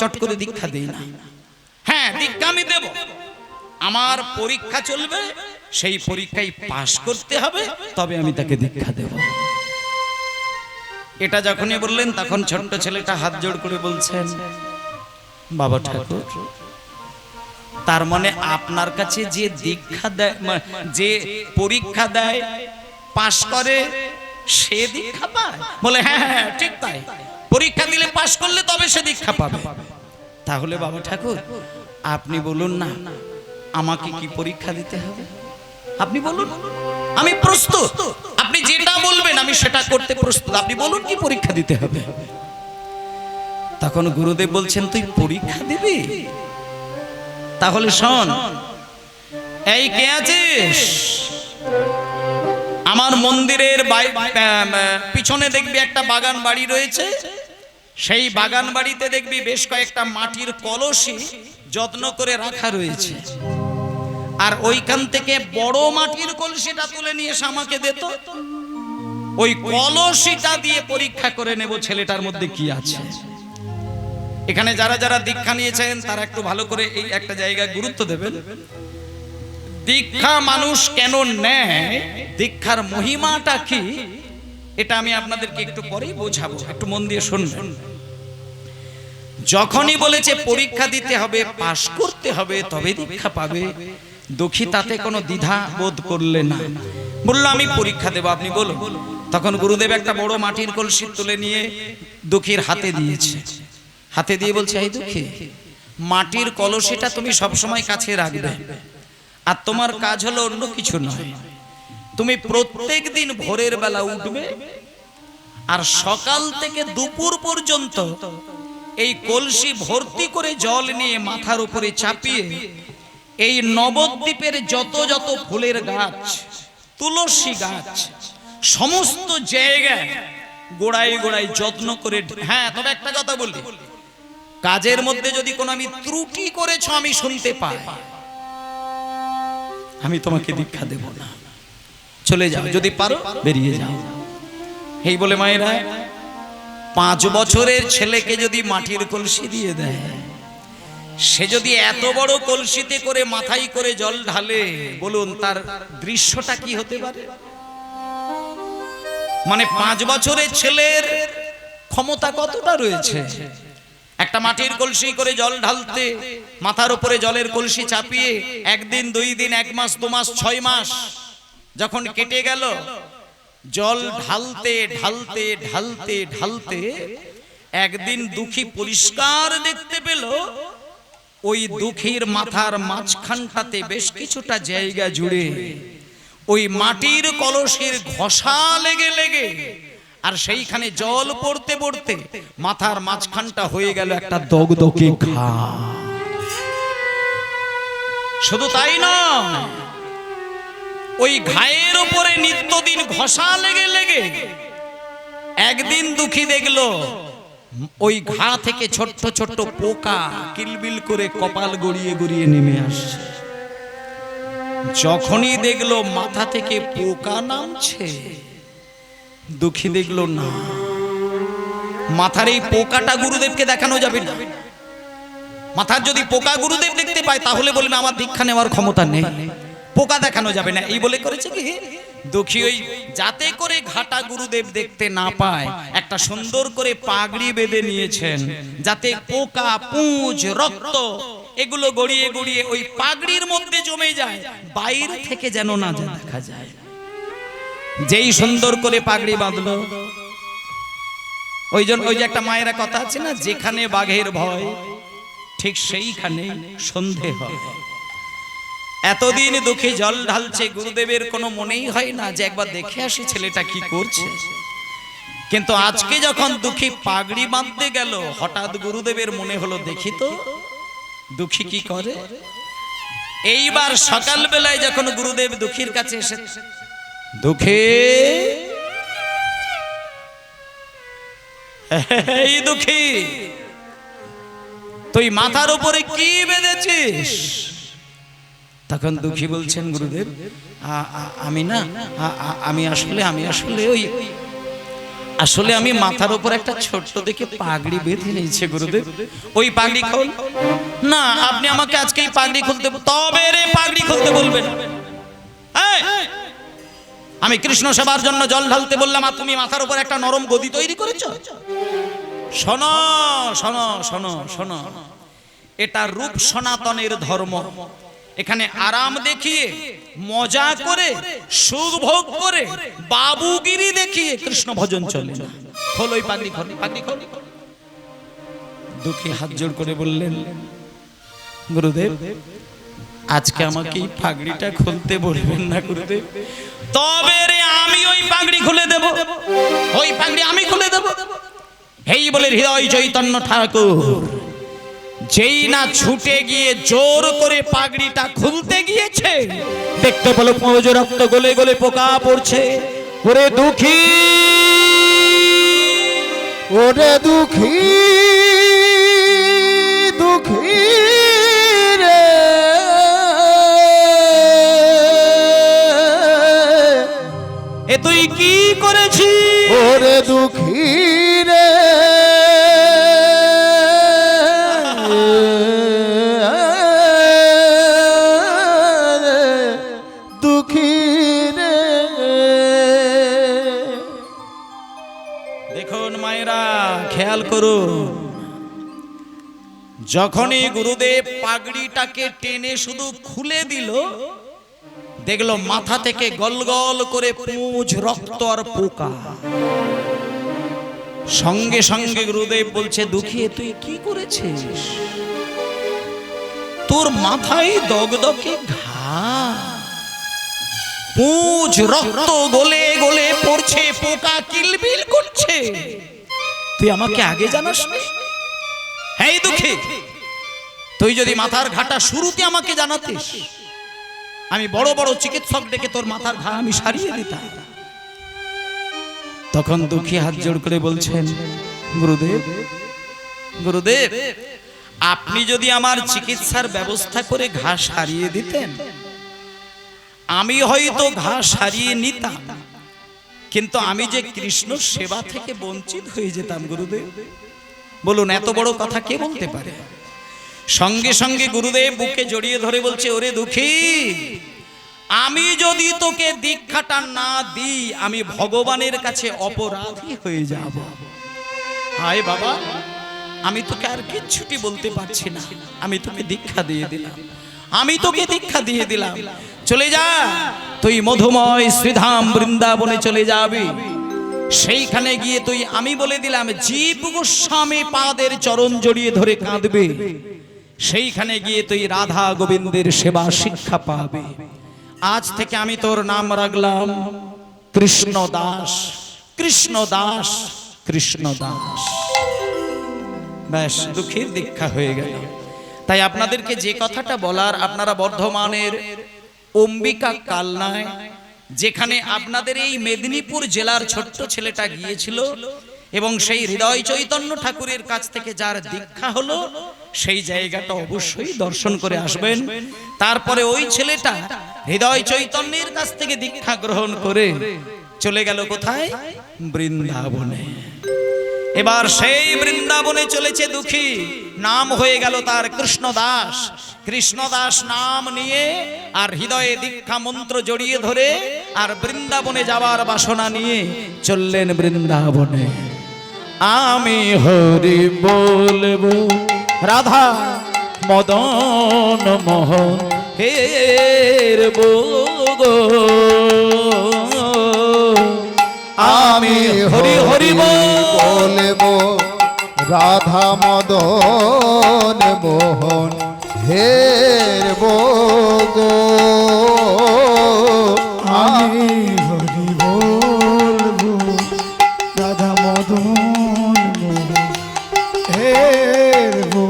চট করে দীক্ষা দেই না। হ্যাঁ, দীক্ষা আমি দেব, আমার পরীক্ষা চলবে, সেই পরীক্ষায় পাশ করতে হবে, তবে আমি তাকে দীক্ষা দেব। এটা যখনই বললেন তখন ছোট্ট ছেলেটা হাত জোড় করে বলছেন, বাবা ঠাকুর, তার মানে আপনার কাছে যে দীক্ষা দেয়, যে পরীক্ষা দেয়, পাশ করে, সে দীক্ষা পায়? বলে হ্যাঁ হ্যাঁ ঠিক তাই, পরীক্ষা দিলে পাশ করলে তবে সে দীক্ষা পাবে। তাহলে বাবা ঠাকুর আপনি বলুন না, আমাকে কি পরীক্ষা দিতে হবে? আপনি বলুন, আমি প্রস্তুত, আপনি যেটা বলবেন আমি সেটা করতে প্রস্তুত, আপনি বলুন কি পরীক্ষা দিতে হবে। তখন গুরুদেব বলছেন, তুই পরীক্ষা দিবি? তাহলে শোন, এই কে আছিস, আমার মন্দিরের পিছনে দেখবি একটা বাগান বাড়ি রয়েছে, সেই বাগান বাড়িতে দেখবি বেশ কয়েকটা মাটির কলসি যত্ন করে রাখা রয়েছে, আর ওইখান থেকে বড় মাটির কলসিটা তুলে নিয়ে এসে আমাকে দে তো, ওই কলসিটা দিয়ে পরীক্ষা করে নেব ছেলেটার মধ্যে কি আছে। এখানে যারা যারা দীক্ষা নিয়েছেন তারা একটু ভালো করে এই একটা জায়গায় গুরুত্ব দেবেন। দীক্ষা মানুষ কেন নেয়, দীক্ষার মহিমাটা কি, এটা আমি আপনাদেরকে একটু পরেই বোঝাবো, একটু মন দিয়ে শুনবেন। যখনই বলেছে পরীক্ষা দিতে হবে, পাশ করতে হবে, তবে দীক্ষা পাবে, দুঃখী তাতে কোনো দ্বিধা বোধ করলে না, বললো আমি পরীক্ষা দেব, আপনি বলুন। তখন গুরুদেব একটা বড় মাটির কলসি তুলে নিয়ে দুঃখীর হাতে দিয়েছে, হাতে দিয়ে বলছে, এই দুঃখী, মাটির কলসিটা তুমি সবসময় কাছে রাখবে, আর তোমার কাজ হলো অন্য কিছু নয়, তুমি প্রত্যেক দিন ভোরের বেলা উঠবে, আর সকাল থেকে দুপুর পর্যন্ত এই কলসি ভর্তি করে জল নিয়ে মাথার উপরে চাপিয়ে এই নবদ্বীপের যত যত ফুলের গাছ, তুলসী গাছ, সমস্ত জায়গায় গোড়ায় গোড়ায় যত্ন করে, হ্যাঁ তবে একটা কথা বলি, কাজের মধ্যে যদি কোনো আমি ত্রুটি করেছ আমি শুনতে পাই, আমি তোমাকে দীক্ষা দেব না, চলে যাও, যদি পারো বেরিয়ে যাও। এই বলে মায়েরা 5 বছরের ছেলেকে যদি মাটির কলসি দিয়ে দেয়, সে যদি এত বড় কলসিতে করে মাথায় করে জল ঢালে, বলুন তার দৃশ্যটা কি হতে পারে? মানে 5 বছরের ছেলের ক্ষমতা কতটা রয়েছে, একটা মাটির কলসি করে জল ঢালতে, মাথার উপরে জলের কলসি চাপিয়ে 1 দিন 2 দিন 1 মাস 2 মাস 6 মাস যখন কেটে গেল, জল ঢালতে ঢালতে ঢালতে ঢালতে একদিন দুঃখী পরিষ্কার দেখতে পেল, ওই দুঃখীর মাথার মাঝখানটাতে বেশ কিছুটা জায়গা জুড়ে ওই মাটির কলসির ঘষা লেগে লেগে, আর সেইখানে জল পড়তে পড়তে মাথার মাঝখানটা হয়ে গেল একটা দগদগে ঘা। শুধু তাই নয়, ওই ঘায়ের উপরে নিত্যদিন ঘষা লেগে লেগে একদিন দুঃখী দেখলো ওই ঘা থেকে ছোট্ট ছোট্ট পোকা কিলবিল করে কপাল গড়িয়ে গড়িয়ে নেমে আসছে। যখনই দেখলো মাথা থেকে পোকা নামছে, দুঃখী দেখলো না, মাথার এই পোকাটা গুরুদেবকে দেখানো যাবে না। মাথার যদি পোকা গুরুদেব দেখতে পায় তাহলে বলবে আমার দীক্ষা নেওয়ার ক্ষমতা নেই, পোকা দেখানো যাবে না। এই বলে করেছে কি, দুঃখী ওই যাতে করে ঘাটা গুরুদেব দেখতে না পায় একটা সুন্দর করে পাগড়ি বেঁধে নিয়েছেন, যাতে পোকা পুঁজ রক্ত এগুলো গড়িয়ে গড়িয়ে ওই পাগড়ির মধ্যে জমে যায়, বাইরে থেকে যেন না দেখা যায়। যেই সুন্দর করে পাগড়ি বাঁধলো, ওই যে একটা মায়েরা কথা আছে না, যেখানে বাঘের ভয় ঠিক সেইখানে সন্ধে হয়। এতদিন দুঃখী জল ঢালছে, গুরুদেবের কোনো মনেই হয় না যে একবার দেখে আসি ছেলেটা কি করছে। কিন্তু আজকে যখন দুঃখী পাগড়ি বাঁধতে গেল, হঠাৎ গুরুদেবের মনে হলো দেখি তো দুঃখী কি করে। এইবার সকাল বেলায় যখন গুরুদেব দুঃখীর কাছে এসে, দুঃখী, এই দুঃখী, তুই মাথার উপরে কি বেঁধেছিস? তখন দুঃখী বলছেন, গুরুদেব আমি আসলে ওই আসলে আমি মাথার উপর একটা ছোট্ট দেখে পাগড়ি বেঁধে নিয়েছে গুরুদেব, ওই পাগড়ি খোল না। আপনি আমাকে আজকে এই পাগড়ি খুলতে, তবে রে পাগড়ি খুলতে বলবেন। আমি কৃষ্ণ সেবার জন্য জল ঢালতে বললাম, আর তুমি মাথার উপর একটা নরম গদি তৈরি করেছো। শোনো শোনো শোনো শোনো, এটা রূপ সনাতনের ধর্ম। এখানে আরাম দেখিয়ে, মজা করে, সুখ ভোগ করে, বাবুগিরি দেখিয়ে কৃষ্ণ ভজন চলে না। খোল ওই পাগড়ি, খোল পাগড়ি খোল। দুঃখী হাত জোড় করে বললেন, গুরুদেব আজকে আমাকে এই পাগড়িটা খুলতে বলবেন না গুরুদেব, তবে রে আমি ওই পাগড়ি খুলে দেব, ওই পাগড়ি আমি খুলে দেব। এই বলে হৃদয় চৈতন্য ঠাকুর যেই না ছুটে গিয়ে জোর করে পাগড়িটা খুলতে গিয়েছে, দেখতে পেল পৌঁজ রক্ত গলে গলে পোকা পড়ছে। ওরে দুঃখী, ওরে দুঃখী দুঃখী রে, এ তুই কি করেছিস? ওরে দুঃখী রে, দুঃখী রে। দেখুন মায়েরা, খেয়াল করুন, যখনই গুরুদেব পাগড়িটাকে টেনে শুধু খুলে দিল, দেখলো মাথা থেকে গল গল করে পুঁজ রক্ত আর পোকা। সঙ্গে সঙ্গে গুরুদেব বলছে, দুঃখী তুই কি করেছিস? তোর মাথায় দগদগে ঘা, পুঁজ রক্ত গলে গলে পড়ছে, পোকা কিলবিল করছে। তুই আমাকে আগে জানাস না? এই দুঃখী, তুই যদি মাথার ঘাটা শুরুতে আমাকে জানাতিস, আমি বড় বড় চিকিৎসক ডেকে তোর মাথার ঘা আমি সারিয়ে দিতাম। তখন দুঃখী হাত জোড় করে বলছেন, গুরুদেব গুরুদেব আপনি যদি আমার চিকিৎসার ব্যবস্থা করে ঘা সারিয়ে দিতেন, আমি হয়তো ঘা সারিয়ে নিতাম, কিন্তু আমি যে কৃষ্ণ সেবা থেকে বঞ্চিত হয়ে যেতাম গুরুদেব। বলুন এত বড় কথা কে বলতে পারে? সঙ্গে সঙ্গে গুরুদেব বুকে জড়িয়ে ধরে বলছে, ওরে দুঃখী, আমি যদি তোকে দীক্ষাটা না দিই, আমি ভগবানের কাছে অপরাধী হয়ে যাব। হায় বাবা, আমি তোকে আর কিচ্ছুটি বলতে পারছি না, আমি তোকে দীক্ষা দিয়ে দিলাম, আমি তোকে দীক্ষা দিয়ে দিলাম। চলে যা, তুই মধুময় শ্রীধাম বৃন্দাবনে চলে যাবি। সেইখানে গিয়ে তুই, আমি বলে দিলাম, জীব গোস্বামী পাদের চরণ জড়িয়ে ধরে কাঁদবে। সেইখানে গিয়ে তুই রাধা গোবিন্দের সেবা শিক্ষা পাবে। আজ থেকে আমি তোর নাম রাখলাম কৃষ্ণ দাস, কৃষ্ণ দাস, কৃষ্ণ দাস। ব্যাস, দুঃখের দীক্ষা হয়ে গেল। তাই আপনাদেরকে যে কথাটা বলার, আপনারা বর্ধমানের অম্বিকা কালনায়, যেখানে আপনাদের এই মেদিনীপুর জেলার ছোট্ট ছেলেটা গিয়েছিল এবং সেই হৃদয় চৈতন্য ঠাকুরের কাছ থেকে যার দীক্ষা হলো, সেই জায়গাটা অবশ্যই দর্শন করে আসবেন। তারপরে ওই ছেলেটা হৃদয় চৈতন্যের কাছ থেকে দীক্ষা গ্রহণ করে চলে গেল কোথায়? বৃন্দাবনে। এবার সেই বৃন্দাবনে চলেছে দুঃখী, নাম হয়ে গেল তার কৃষ্ণদাস। কৃষ্ণদাস নাম নিয়ে আর হৃদয়ে দীক্ষা মন্ত্র জড়িয়ে ধরে আর বৃন্দাবনে যাওয়ার বাসনা নিয়ে চললেন বৃন্দাবনে। আমি হরি বলবো রাধা মদন মোহন হের গো, আমি হরি হরি বলবো রাধা মদন মোহন হের গো, আমি হরি বলবো রাধা মদন মোহন হের গো,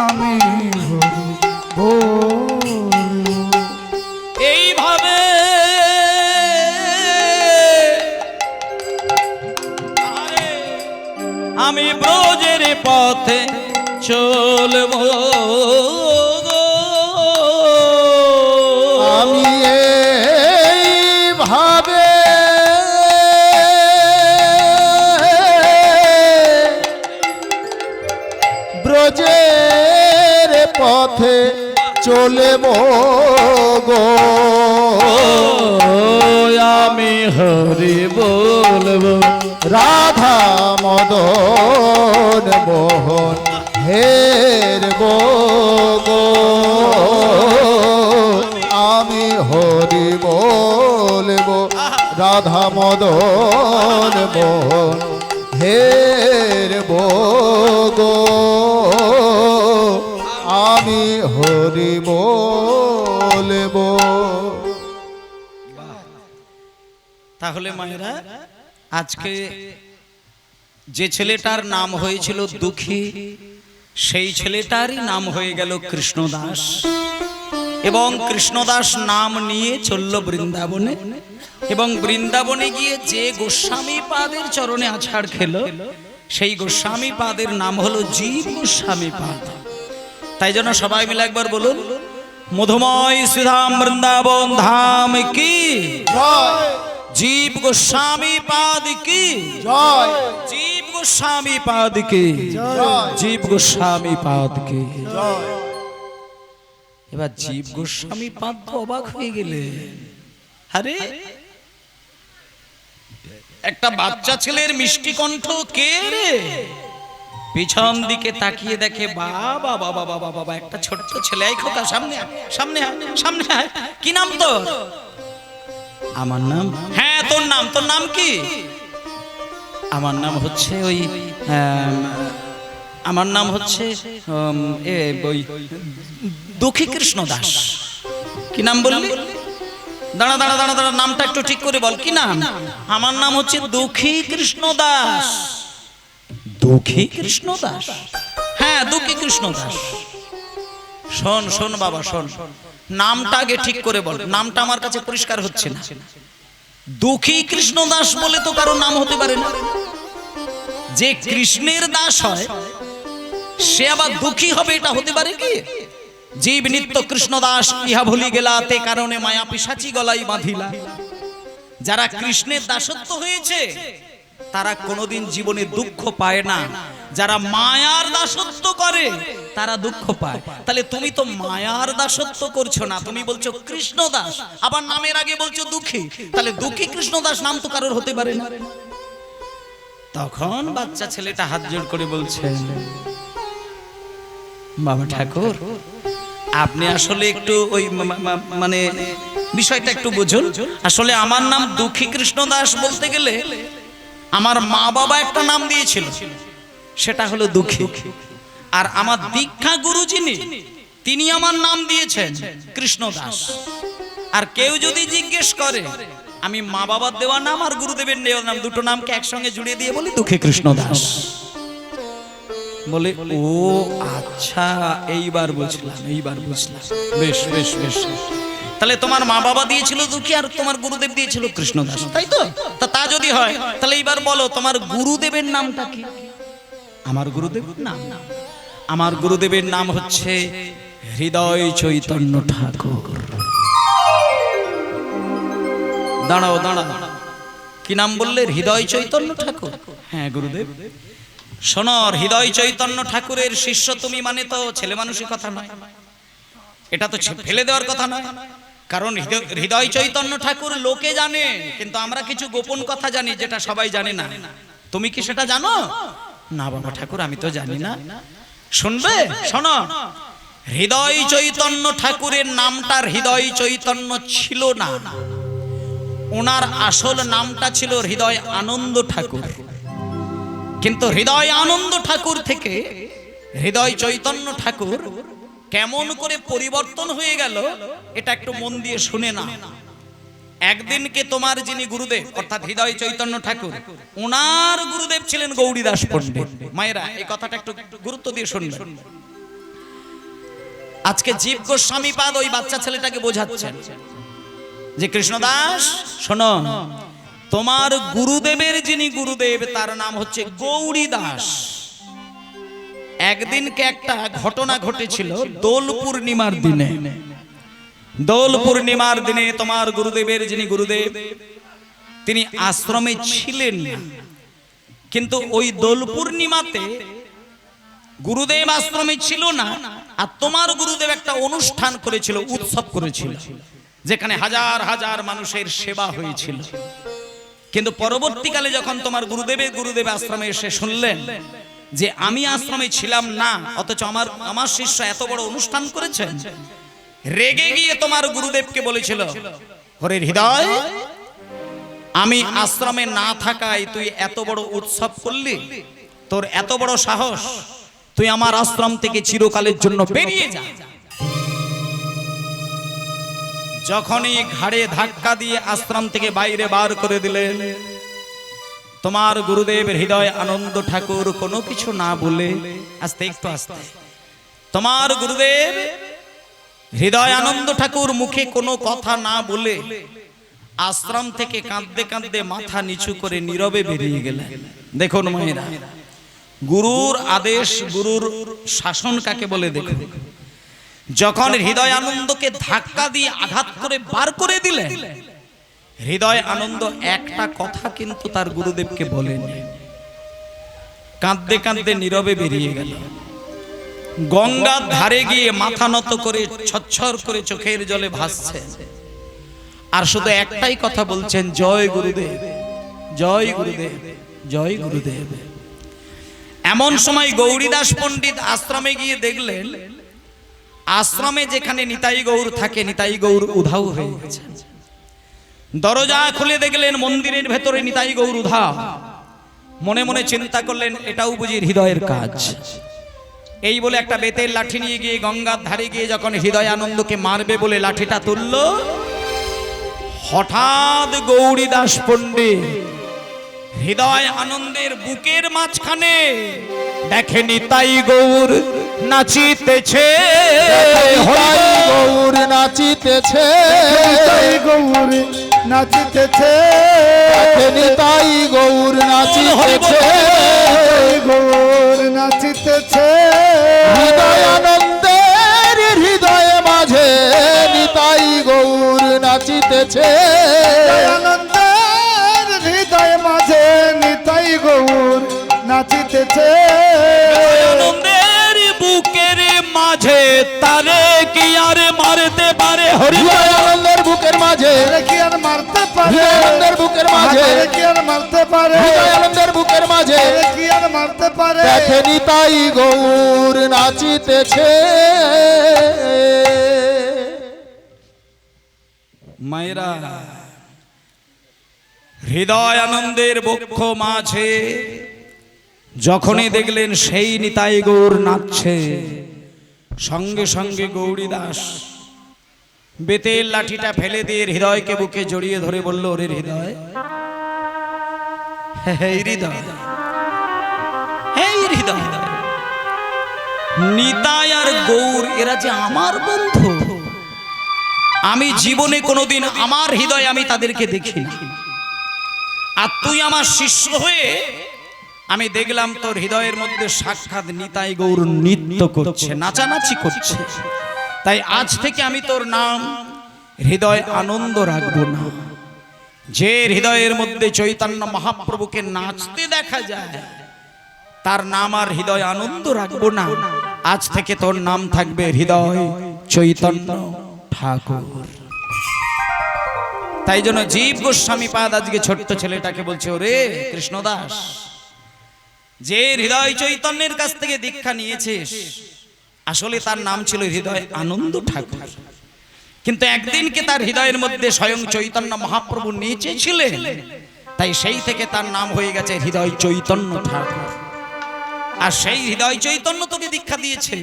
আমি হরি বলবো। এইভাবে আমি ব্রজের পথে চলবো, আমি এইভাবে ব্রজের পথে চলে গো আমি হরি বলবো রাধা মদন মোহন হের গো আমি হরি বলবো রাধা মদন মোহন হের গো আমি হরি বলবো। তাহলে মায়েরা আজকে যে ছেলেটার নাম হয়েছিল দুঃখী, সেই ছেলেটারই নাম হয়ে গেল কৃষ্ণদাস। এবং কৃষ্ণদাস নাম নিয়ে চলল বৃন্দাবনে, এবং বৃন্দাবনে গিয়ে যে গোস্বামী পাদের চরণে আছাড় খেল, সেই গোস্বামী পাদের নাম হলো জীব গোস্বামী পাদ। তাই জন্য সবাই মিলে একবার বলুন, মধুময় শ্রীধাম বৃন্দাবন ধাম কি জয় জীব গোস্বামী পাদ কি জয় জীব গোস্বামী পাদ কি জয় জীব গোস্বামী পাদ কি। জয়। এবার জীব গোস্বামী পাদ তো অবাক হয়ে গেলে, আরে একটা বাচ্চা ছেলের মিষ্টি কণ্ঠ কে রে? পিছন দিকে তাকিয়ে দেখে বাবা বাবা বাবা বাবা একটা ছোট্ট ছেলে। এই খোকা সামনে আয়, সামনে আয়, সামনে আয়। কি নাম তোর? আমার নাম? হ্যাঁ তোর নাম, তোর নাম কি? আমার নাম হচ্ছে ওই আমার নাম হচ্ছে ওই দুঃখী কৃষ্ণ দাস। কি নাম বললি? দাঁড়া দাঁড়া দাঁড়া দাঁড়া, নামটা একটু ঠিক করে বল, কি নাম? আমার নাম হচ্ছে দুঃখী কৃষ্ণ দাস। দুঃখী কৃষ্ণ দাস? হ্যাঁ দুঃখী কৃষ্ণ দাস। শোন শোন বাবা শোন, নামটা আগে ঠিক করে বল, নামটা আমার কাছে পরিষ্কার হচ্ছে না। দুঃখী কৃষ্ণ দাস বলে তো কারো নাম হতে পারে না। যে কৃষ্ণের দাস হয় সে আবার দুঃখী হবে, এটা হতে পারে কি? জীব নিত্য কৃষ্ণ দাস ইহা ভুলি গেলা, তে কারণে মায়া পিশাচি গলাই বাঁধিলা। যারা কৃষ্ণের দাসত্ব হয়েছে তারা কোনোদিন জীবনে দুঃখ পায় না। যারা মায়ার দাসত্ব করে তারা দুঃখ পায়। তাহলে তুমি তো মায়ার দাসত্ব করছো না, তুমি বলছো কৃষ্ণ দাস, আবার নামের আগে বলছো দুঃখী। তাহলে দুঃখী কৃষ্ণ দাস নাম তো কারোর হতে পারে না। তখন বাচ্চা ছেলেটা হাত জোড় করে বলছে, বাবা ঠাকুর আপনি আসলে একটু ওই মানে বিষয়টা একটু বুঝুন। আসলে আমার নাম দুঃখী কৃষ্ণ দাস বলতে গেলে আমার মা বাবা একটা নাম দিয়েছিল, সেটা হলো দুঃখী। আর আমার দীক্ষা গুরু যিনি, তিনি আমার নাম দিয়েছেন কৃষ্ণ দাস। আর কেউ যদি জিজ্ঞেস করে আমি মা বাবার দেওয়া নাম আর গুরুদেবের দেওয়া নাম, দুটো নামকে একসঙ্গে জুড়ে দিয়ে বলি দুঃখী কৃষ্ণ দাস। বলে ও আচ্ছা, এইবার বুঝলাম, এইবার বুঝলাম। বেশ বেশ বেশ, তাহলে তোমার মা বাবা দিয়েছিল দুঃখী আর তোমার গুরুদেব দিয়েছিল কৃষ্ণ দাস, তাই তো? তা যদি হয় তাহলে এইবার বলো তোমার গুরুদেবের নামটা কি? আমার গুরুদেব নাম, আমার গুরুদেবের নাম হচ্ছে হৃদয় চৈতন্য ঠাকুর। দাঁড়াও দাঁড়াও, কি নাম বললে? হৃদয় চৈতন্য ঠাকুর। হ্যাঁ গুরুদেব। শোনো, হৃদয় চৈতন্য ঠাকুরের শিষ্য তুমি মানে তো ছেলে মানুষের কথা নয়, এটা তো ফেলে দেওয়ার কথা নয়। কারণ হৃদয় চৈতন্য ঠাকুর লোকে জানে, কিন্তু আমরা কিছু গোপন কথা জানি যেটা সবাই জানে না। তুমি কি সেটা জানো? না বাবা ঠাকুর আমি তো জানি না। শুনবে? শোনো, হৃদয় চৈতন্য ঠাকুরের নামটা হৃদয় চৈতন্য ছিল না, ওনার আসল নামটা ছিল হৃদয় আনন্দ ঠাকুর। কিন্তু হৃদয় আনন্দ ঠাকুর থেকে হৃদয় চৈতন্য ঠাকুর কেমন করে পরিবর্তন হয়ে গেল এটা একটু মন দিয়ে শুনে না। একদিনকে তোমার যিনি গুরুদেব অর্থাৎ হৃদয় চৈতন্য ঠাকুর, ওনার গুরুদেব ছিলেন গৌরীদাস পণ্ডিত। মায়েরা এই কথাটা একটু গুরুত্ব দিয়ে শুনবেন। আজকে জীব গোস্বামী পাদ ওই বাচ্চা ছেলেটাকে বোঝাচ্ছেন যে কৃষ্ণদাস শোনো, তোমার গুরুদেবের যিনি গুরুদেব তার নাম হচ্ছে গৌরী দাস। একদিনকে একটা ঘটনা ঘটেছিল দোল পূর্ণিমার দিনে। দোল পূর্ণিমার দিনে তোমার গুরুদেবের যিনি গুরুদেব তিনি আশ্রমে ছিলেন না, কিন্তু ওই দোল পূর্ণিমাতে গুরুদেব আশ্রমে ছিল না, আর তোমার গুরুদেব একটা অনুষ্ঠান করেছিল, উৎসব করেছিল, যেখানে হাজার হাজার মানুষের সেবা হয়েছিল। কিন্তু পরবর্তীকালে যখন তোমার গুরুদেব আশ্রমে এসে শুনলেন যে আমি আশ্রমে ছিলাম না, অথচ আমার শিষ্য এত বড় অনুষ্ঠান করেছেন, রেগে গিয়ে তোমার গুরুদেবকে বলেছিল, হরির হৃদয়, আমি আশ্রমে না থাকায় তুই এত বড় উৎসব করলি, তোর এত বড় সাহস, তুই আমার আশ্রম থেকে চিরকালের জন্য বেরিয়ে যা। যখনই ঘাড়ে ধাক্কা দিয়ে আশ্রম থেকে বাইরে বার করে দিলেন, তোমার গুরুদেব হৃদয় আনন্দ ঠাকুর কোনো কিছু না বলে, আস্তে একটু আস্তে, তোমার গুরুদেব হৃদয় আনন্দ ঠাকুর মুখে কোনো কথা না বলে আশ্রম থেকে কাঁদতে কাঁদতে মাথা নিচু করে নীরবে বেরিয়ে গেলেন। দেখুন মায়েরা, গুরুর আদেশ, গুরুর শাসন কাকে বলে দেখুন। যখন হৃদয় আনন্দকে ধাক্কা দিয়ে আঘাত করে বার করে দিলেন, হৃদয় আনন্দ একটা কথা কিন্তু তার গুরুদেবকে বলেনি, কাঁদতে কাঁদতে নীরবে বেরিয়ে গেল। গঙ্গার ধারে গিয়ে মাথা নত করে ছচ্ছর করে চোখের জলে ভাসছে, আর শুধু একটাই কথা বলছেন, জয় গুরুদেব, জয় গুরুদেব, জয় গুরুদেব। এমন সময় গৌরীদাস পণ্ডিত আশ্রমে গিয়ে দেখলেন, আশ্রমে যেখানে নিতাই গৌর থাকে, নিতাই গৌর উধাও হয়ে গেছে। দরজা খুলে দেখলেন মন্দিরের ভেতরে নিতাই গৌর উধাও। মনে মনে চিন্তা করলেন, এটাও বুঝি হৃদয়ের কাজ। এই বলে একটা বেতের লাঠি নিয়ে গিয়ে গঙ্গার ধারে গিয়ে যখন হৃদয় আনন্দকে মারবে বলে লাঠিটা তুলল, হঠাৎ গৌরীদাস পণ্ডিত হৃদয় আনন্দের বুকের মাঝখানে দেখে নিতাই গৌর নাচিতেছে, গৌর নাচিতেছে, গৌর নাচিতেছে, নিতাই গৌর নাচিতেছে, গৌর নাচিতেছে, হৃদয় আনন্দের হৃদয় মাঝে নিতাই গৌর নাচিতেছে, আনন্দের হৃদয় মাঝে নিতাই গৌর নাচিতেছে, আনন্দের বুকের মাঝে তারে কি আর মারতে পারে, হৃদয় আনন্দের বুকের মাঝে, কি আর মারতে পারে, হৃদয় আনন্দের বুকের মাঝে, কি আর মারতে পারে, হৃদয় আনন্দের বুকের মাঝে, কি আর মারতে পারে, দেখে নিতাই গৌর নাচিতেছে। মায়েরা, হৃদয় আনন্দের বক্ষ মাঝে যখনই দেখলেন সেই নিতাই গৌর নাচছে, সঙ্গে সঙ্গে গৌরীদাস বেতের লাঠিটা ফেলে দিয়ে হৃদয়কে বুকে জড়িয়ে ধরে বলল, ওরে হৃদয়, এই হৃদয়, এই হৃদয়, নিতাই আর গৌর এরা যে আমার বন্ধু, আমি জীবনে কোনোদিন আমার হৃদয় আমি তাদেরকে দেখিনি, আর তুই আমার শিষ্য হয়ে আমি দেখলাম তোর হৃদয়ের মধ্যে সাক্ষাৎ নিতাই গৌর নৃত্য করছে, নাচানাচি করছে, তাই আজ থেকে আমি তোর নাম হৃদয় আনন্দ রাখবো না। যে হৃদয়ের মধ্যে চৈতন্য মহাপ্রভুকে নাচতে দেখা যায়, তার নাম আর হৃদয় আনন্দ রাখবো না, আজ থেকে তোর নাম থাকবে হৃদয় চৈতন্য ঠাকুর। তাই জন্য জীব গোস্বামী পাদ আজকে ছোট্ট ছেলেটাকে বলছে, ওরে কৃষ্ণদাস, যে হৃদয় চৈতন্যের কাছ থেকে দীক্ষা নিয়েছিস, আসলে তার নাম ছিল হৃদয় আনন্দ ঠাকুর, কিন্তু একদিনকে তার হৃদয়ের মধ্যে স্বয়ং চৈতন্য মহাপ্রভু নেচেছিলেন, তাই সেই থেকে তার নাম হয়ে গেছে হৃদয় চৈতন্য ঠাকুর। আর সেই হৃদয় চৈতন্য তোকে দীক্ষা দিয়েছে,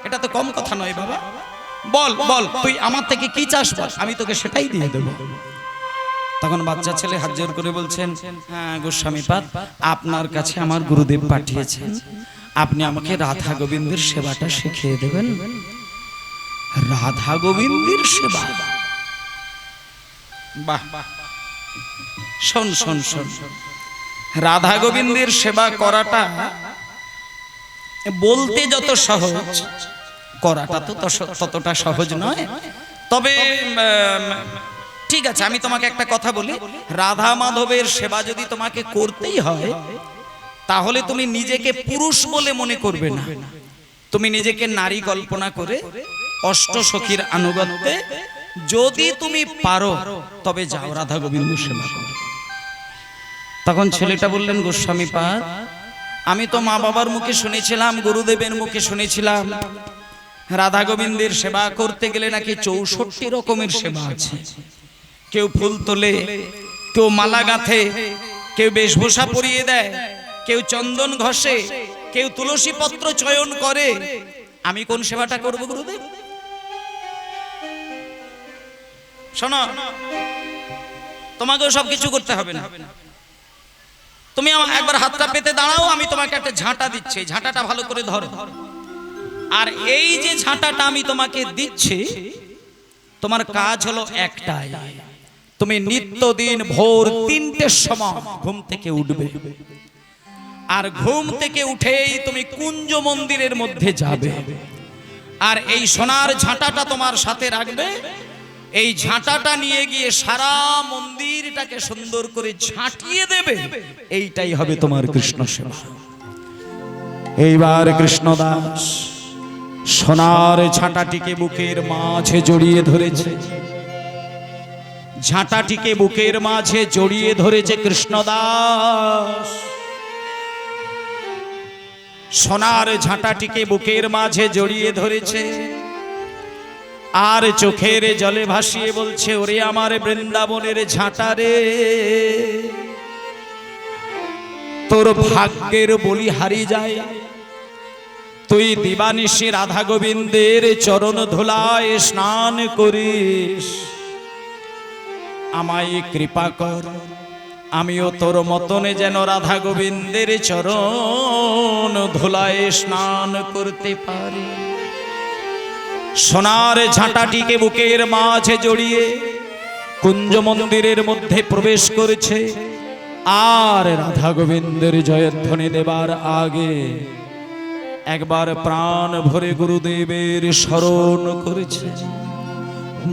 এটা তো কম কথা নয় বাবা। বল বল, তুই আমার থেকে কি চাস বল, আমি তোকে সেটাই দিয়ে দেবো। তখন বাচ্চা ছেলে হাত জোর করে বলছেন, হ্যাঁ গোস্বামী পাদ, আপনার কাছে আমার গুরুদেব পাঠিয়েছেন, আপনি আমাকে রাধা গোবিন্দের সেবাটা শিখিয়ে দেবেন। রাধা গোবিন্দের সেবা, বাহ, শোন শোন শোন, রাধা গোবিন্দের সেবা করাটা বলতে যত সহজ, করাটা তো ততটা সহজ নয়। তবে ঠিক আছে, আমি তোমাকে একটা কথা বলি, রাধা মাধবের সেবা যদি তোমাকে করতেই হয়, তাহলে তুমি নিজেকে পুরুষ বলে মনে করবে না, তুমি নিজেকে নারী কল্পনা করে অষ্ট সখীর আনুগত্যে যদি তুমি পারো তবে যাও রাধা গোবিন্দ সেবা করো। তখন ছেলেটা বললেন, গোস্বামী পাদ, আমি তো মা বাবার মুখে শুনেছিলাম, গুরুদেবের মুখে শুনেছিলাম, রাধা গোবিন্দের সেবা করতে গেলে নাকি 64 রকমের সেবা আছে। কেউ ফুল তোলে, কেউ মালা গাঁথে, কেউ বেশভূষা পরিয়ে দেয়, কেউ চন্দন ঘষে, কেউ তুলসী পত্র চয়ন করে। আমি কোন সেবাটা করব গুরুদেব? শোনো, তোমাকেও সবকিছু করতে হবে না। তুমি একবার হাতটা পেতে দাঁড়াও, আমি তোমাকে একটা ঝাঁটা দিচ্ছি, ঝাঁটাটা ভালো করে ধরো। আর এই যে ঝাঁটাটা আমি তোমাকে দিচ্ছি, তোমার কাজ হলো একটাই, তুমি নিত্যদিন ভোর 3টের সময় ঘুম থেকে উঠবে। আর ঘুম থেকে উঠেই তুমি কুঞ্জ মন্দিরের মধ্যে যাবে, আর এই সোনার ঝাঁটাটা তোমার সাথে রাখবে। এই ঝাঁটাটা নিয়ে গিয়ে সারা মন্দিরটাকে সুন্দর করে ঝাঁটিয়ে দেবে। এইটাই হবে তোমার কৃষ্ণ সেবা। এইবার কৃষ্ণদাস সোনার ঝাঁটাটিকে বুকের মাঝে জড়িয়ে ধরেছে, ঝাঁটাটিকে বুকের মাঝে জড়িয়ে ধরেছে কৃষ্ণদাস। সোনার ঝাঁটাটিকে বুকের মাঝে জড়িয়ে ধরেছে, আর চোখের জলে ভাসিয়ে বলছে, ওরে আমার বৃন্দাবনের ঝাঁটা রে, তোর ভাগ্যের বলিহারি যায়, তুই দিবানিশি রাধা গোবিন্দের চরণ ধুলায় স্নান করিস। আমায় কৃপা কর, আমিও তোর মতনে যেন রাধা গোবিন্দের চরণ ধুলায় স্নান করতে পারি। সোনার ঝাঁটাটিকে বুকের মাঝে জড়িয়ে কুঞ্জ মন্দিরের মধ্যে প্রবেশ করেছে। আর রাধা গোবিন্দের জয়ধ্বনি দেবার আগে একবার প্রাণ ভরে গুরুদেবের স্মরণ করেছে।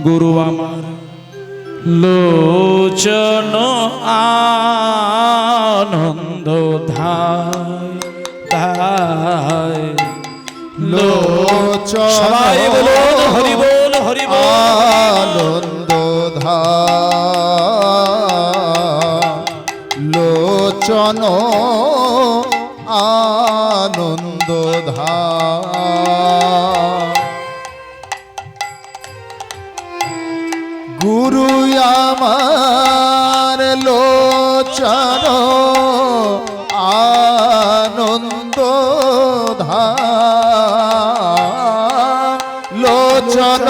গুরু আমার লোচন আনন্দ ধায় ধায় লোচন সবাই বলো হরি বল হরি বল। আনন্দ লোচন আনন্দ গুরু আমার লোচন আনন্দ লোচন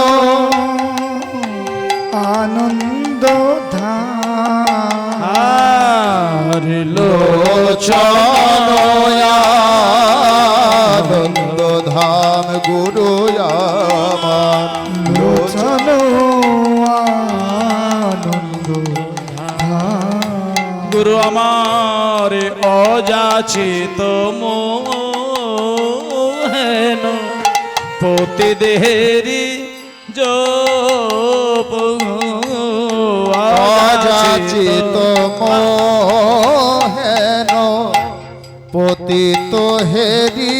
আনন্দ আর লোচন আনন্দ ধাম গুরু আমার লোচন আনন্দ গুরু আমার অযাচিত মোহেন পতি দেহেরি জপ অযাচিত মোহেন পতিত হেরি